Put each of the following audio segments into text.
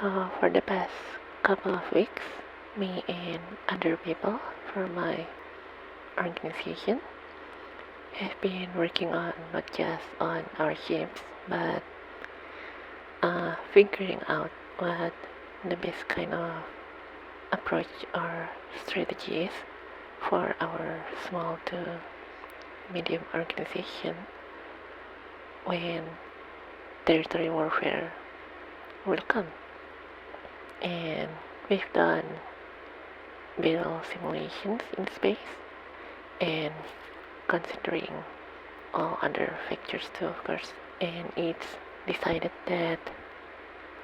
So, for the past couple of weeks, me and other people from my organization have been working on not just on our shifts, but figuring out what the best kind of approach or strategy is for our small to medium organization when territory warfare will come. And we've done battle simulations in space and considering all other factors too, of course. And it's decided that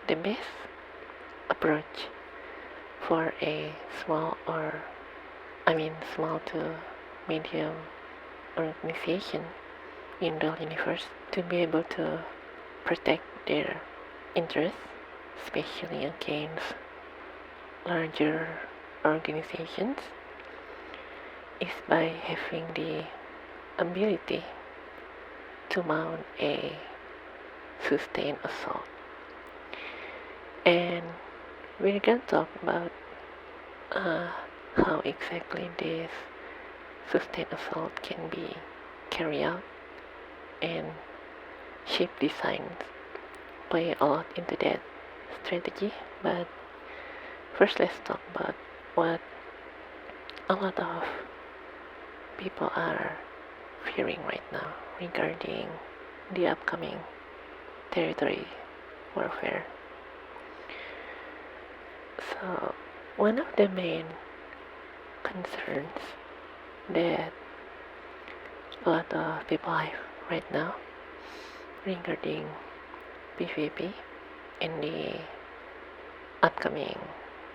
the best approach for a small to medium organization in the universe to be able to protect their interests, especially against larger organizations, is by having the ability to mount a sustained assault. And we're going to talk about how exactly this sustained assault can be carried out, and ship designs play a lot into that strategy. But first, let's talk about what a lot of people are fearing right now regarding the upcoming territory warfare. So, one of the main concerns that a lot of people have right now regarding PVP in the upcoming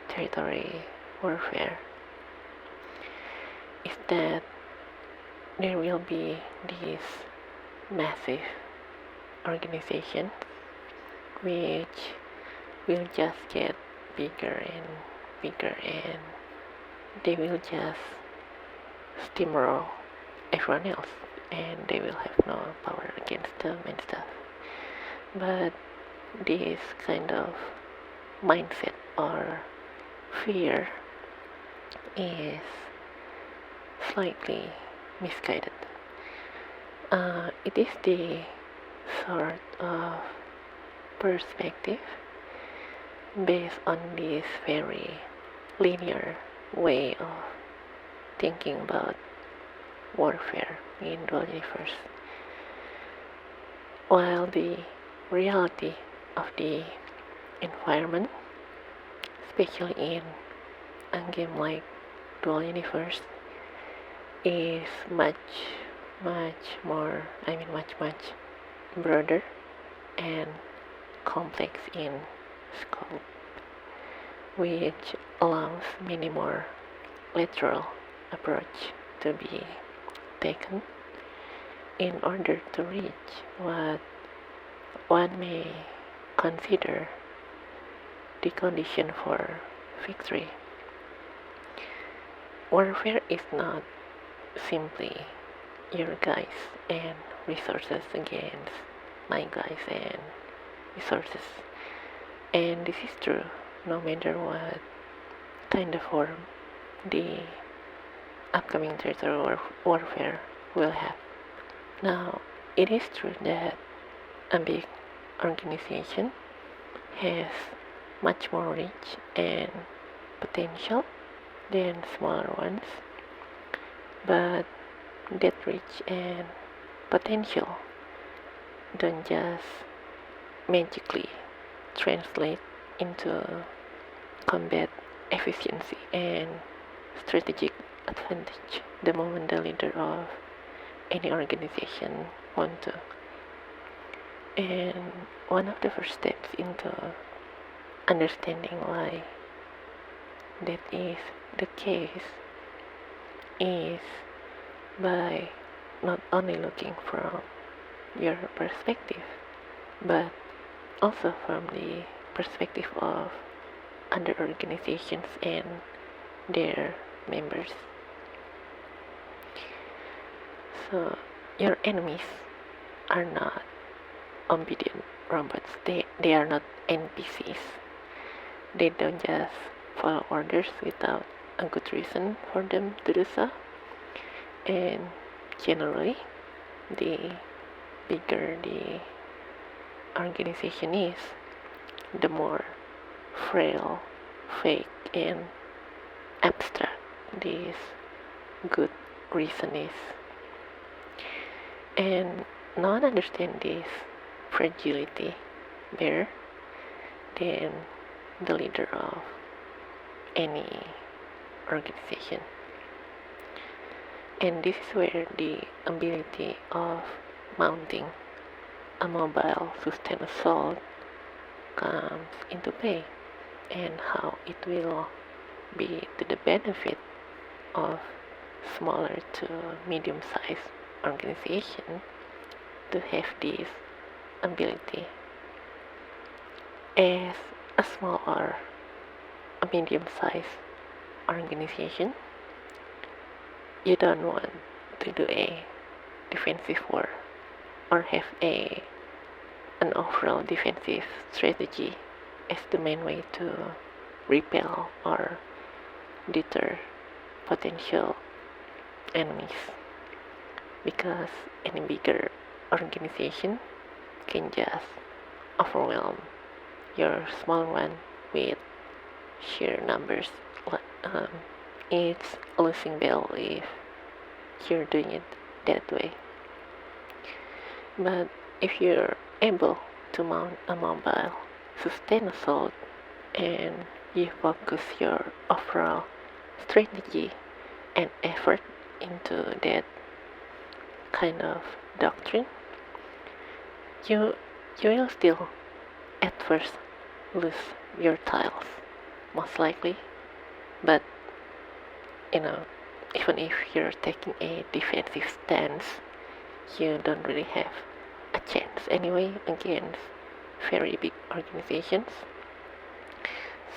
territory warfare is that there will be these massive organizations which will just get bigger and bigger, and they will just steamroll everyone else, and they will have no power against them and stuff. But this kind of mindset or fear is slightly misguided. It is the sort of perspective based on this very linear way of thinking about warfare in the universe, while the reality of the environment, especially in a game like Dual Universe, is much broader and complex in scope, which allows many more literal approach to be taken in order to reach what one may consider the condition for victory. Warfare is not simply your guys and resources against my guys and resources. And this is true no matter what kind of form the upcoming territorial warfare will have. Now, it is true that a big organization has much more reach and potential than smaller ones, but that reach and potential don't just magically translate into combat efficiency and strategic advantage the moment the leader of any organization want to. And one of the first steps into understanding why that is the case is by not only looking from your perspective, but also from the perspective of other organizations and their members. So your enemies are not obedient robots. They are not NPCs. They don't just follow orders without a good reason for them to do so. And generally, the bigger the organization is, the more frail, fake, and abstract this good reason is. And no one understands this fragility better than the leader of any organization. And this is where the ability of mounting a mobile sustained assault comes into play, and how it will be to the benefit of smaller to medium-sized organization to have this ability. As a small or a medium-sized organization, you don't want to do a defensive war or have an overall defensive strategy as the main way to repel or deter potential enemies, because any bigger organization can just overwhelm your small one with sheer numbers. It's a losing battle if you're doing it that way. But if you're able to mount a mobile sustained assault and you focus your overall strategy and effort into that kind of doctrine, you will still at first lose your tiles, most likely. But even if you're taking a defensive stance, you don't really have a chance anyway against very big organizations.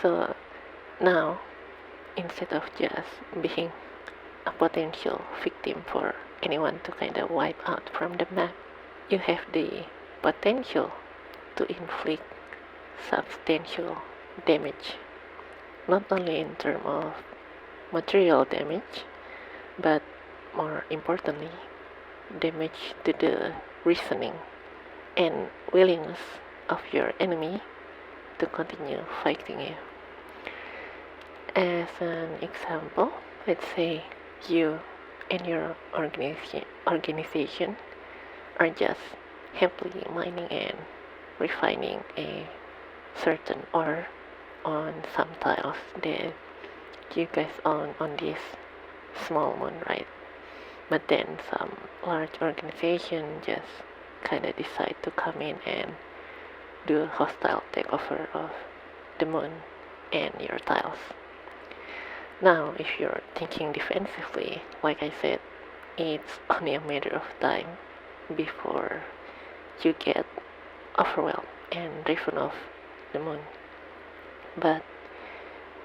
So now, instead of just being a potential victim for anyone to kind of wipe out from the map, you have the potential to inflict substantial damage, not only in terms of material damage, but more importantly, damage to the reasoning and willingness of your enemy to continue fighting you. As an example, let's say you and your organization are just happily mining and refining a certain ore on some tiles that you guys own on this small moon, right? But then some large organization just kind of decide to come in and do a hostile takeover of the moon and your tiles. Now, if you're thinking defensively, like I said, it's only a matter of time before you get overwhelmed and driven off the moon. But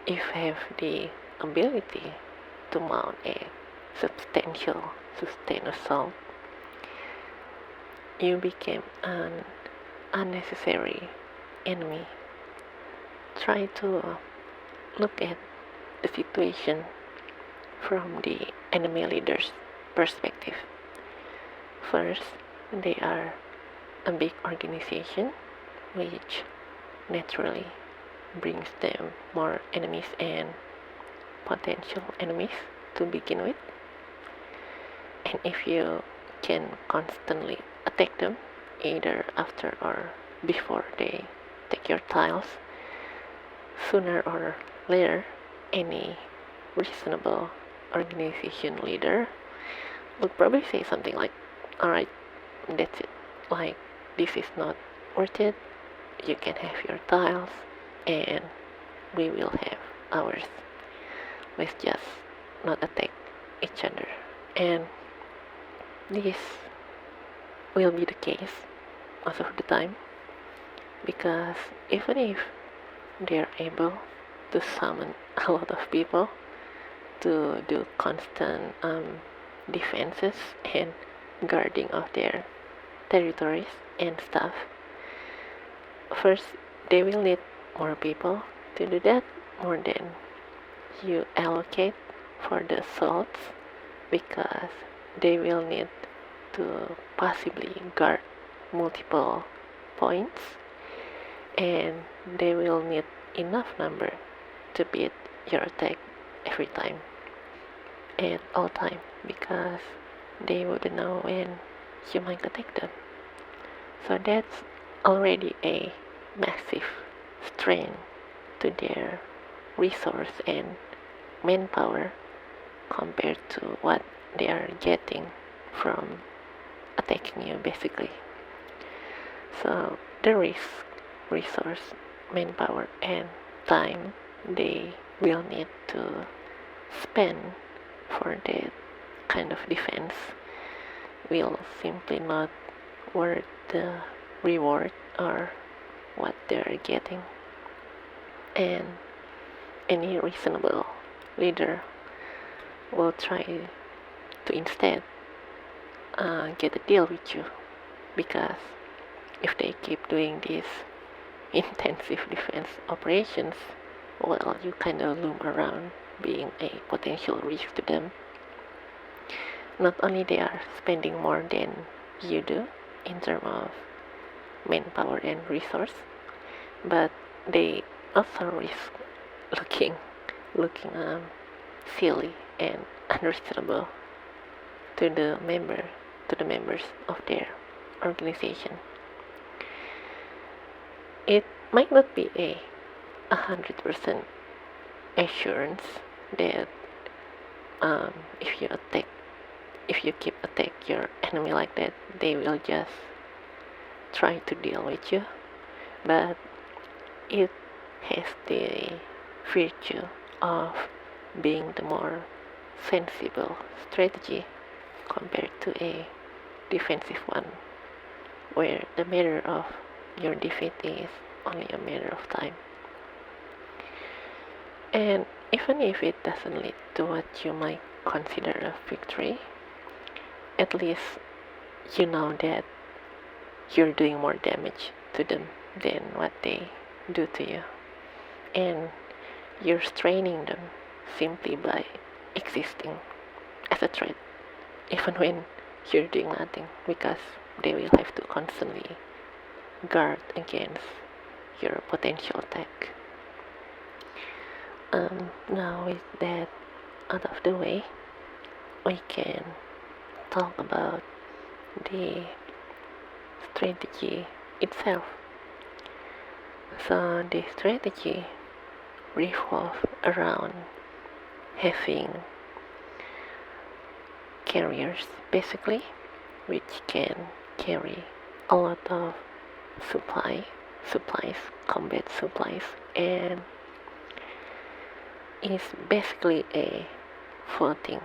if you have the ability to mount a substantial sustained assault, you became an unnecessary enemy. Try to look at the situation from the enemy leader's perspective. First, they are a big organization, which naturally brings them more enemies and potential enemies to begin with. And if you can constantly attack them, either after or before they take your tiles, sooner or later, any reasonable organization leader would probably say something like, alright, that's it. Like, this is not worth it. You can have your tiles and we will have ours. Let's just not attack each other. And this will be the case most of the time, because even if they're able to summon a lot of people to do constant defenses and guarding of their territories and stuff, first they will need more people to do that more than you allocate for the salts, because they will need to possibly guard multiple points, and they will need enough number to beat your attack every time at all time, because they wouldn't know when you might attack them. So that's already a massive strain to their resource and manpower compared to what they are getting from attacking you, basically. So the risk, resource, manpower, and time they will need to spend for that kind of defense will simply not worth the reward or what they're getting. And any reasonable leader will try to instead get a deal with you, because if they keep doing these intensive defense operations, well, you kind of loom around being a potential risk to them. Not only they are spending more than you do in terms of manpower and resource, but they also risk looking silly and unreasonable to the members of their organization. It might not be a 100% assurance that if you keep attack your enemy like that, they will just try to deal with you, but it has the virtue of being the more sensible strategy compared to a defensive one, where the matter of your defeat is only a matter of time. And even if it doesn't lead to what you might consider a victory, at least you know that you're doing more damage to them than what they do to you. And you're straining them simply by existing as a threat, even when you're doing nothing, because they will have to constantly guard against your potential attack. Now with that out of the way, we can talk about the strategy itself. So the strategy revolves around having carriers, basically, which can carry a lot of supplies, combat supplies, and is basically a floating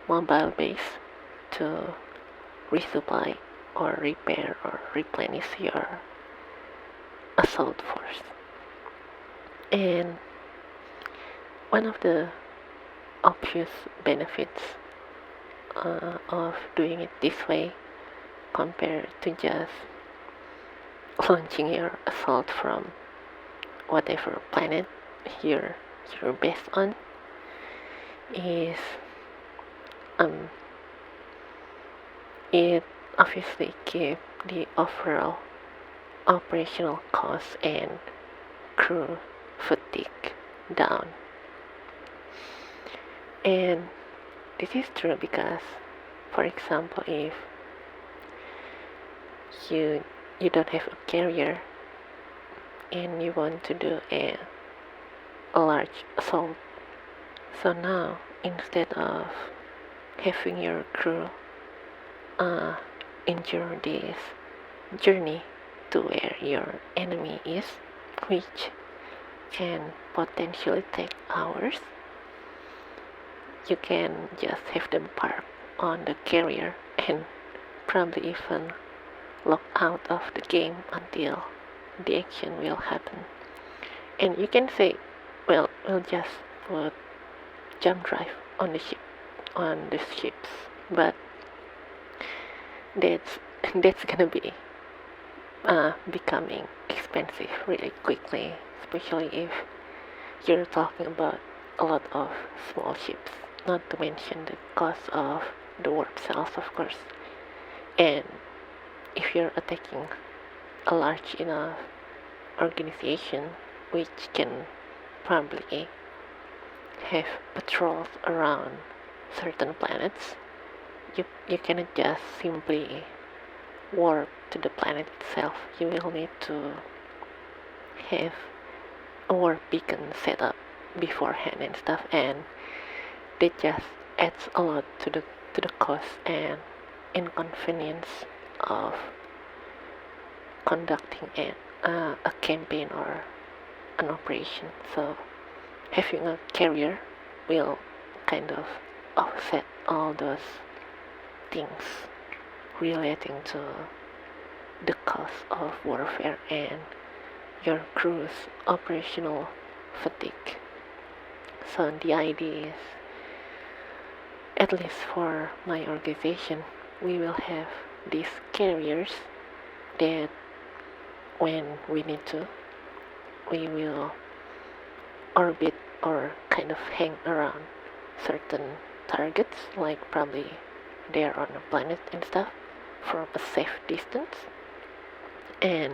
mobile base to resupply or repair or replenish your assault force. And one of the obvious benefits of doing it this way compared to just launching your assault from whatever planet you're based on is it obviously keeps the overall operational cost and crew fatigue down. And this is true because, for example, if you don't have a carrier and you want to do a large assault, so now instead of having your crew endure this journey to where your enemy is, which can potentially take hours, you can just have them park on the carrier and probably even log out of the game until the action will happen. And you can say, well, we'll just put jump drive on the ships, but that's gonna be becoming expensive really quickly, especially if you're talking about a lot of small ships, not to mention the cost of the warp cells, of course. And if you're attacking a large enough organization, which can probably have patrols around certain planets, you cannot just simply warp to the planet itself. You will need to have a warp beacon set up beforehand and stuff, and that just adds a lot to the cost and inconvenience of conducting a campaign or an operation. So having a carrier will kind of offset all those things relating to the cost of warfare and your crew's operational fatigue. So the idea is, at least for my organization, we will have these carriers that when we need to, we will orbit or kind of hang around certain targets, like probably they're on a planet and stuff, from a safe distance, and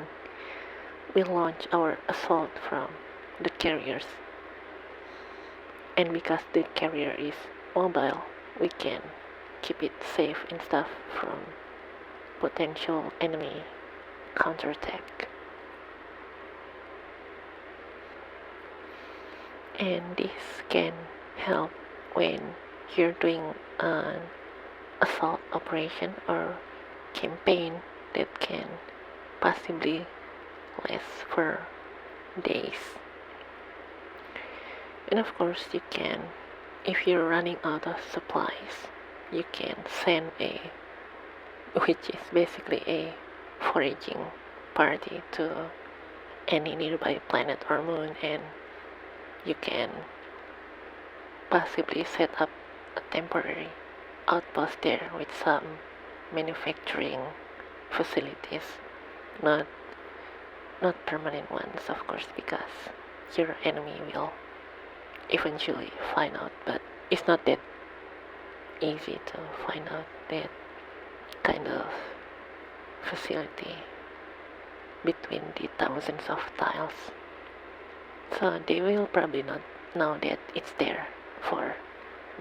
we launch our assault from the carriers. And because the carrier is mobile, we can keep it safe and stuff from potential enemy counterattack. And this can help when you're doing an assault operation or campaign that can possibly last for days. And of course, you can, if you're running out of supplies, you can send which is basically a foraging party to any nearby planet or moon, and you can possibly set up a temporary outpost there with some manufacturing facilities, not permanent ones, of course, because your enemy will eventually find out, but it's not that easy to find out that kind of facility between the thousands of tiles. So they will probably not know that it's there for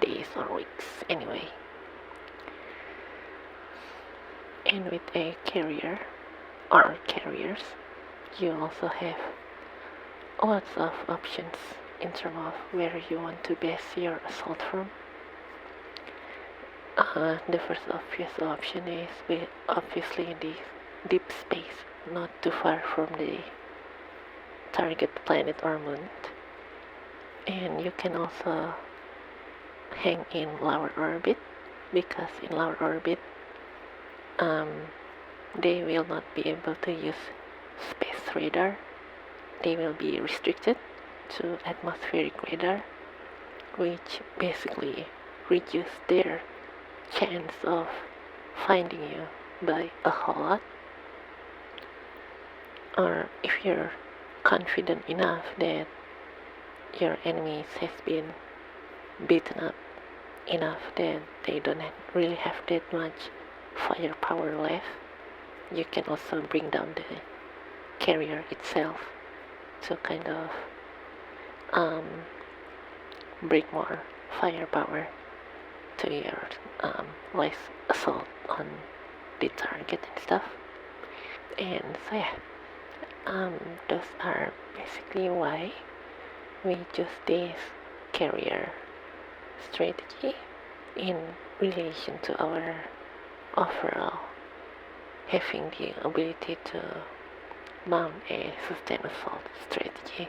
days or weeks anyway. And with a carrier or carriers, you also have lots of options in terms of where you want to base your assault from. The first obvious option is obviously in the deep space, not too far from the target planet or moon. And you can also hang in lower orbit, because in lower orbit they will not be able to use space radar. They will be restricted to atmospheric radar, which basically reduce their chance of finding you by a whole lot. Or if you're confident enough that your enemies has been beaten up enough that they don't really have that much firepower left, you can also bring down the carrier itself to kind of bring more firepower to your less assault on the target and stuff. And so yeah, those are basically why we choose this carrier strategy in relation to our overall having the ability to mount a sustained assault strategy.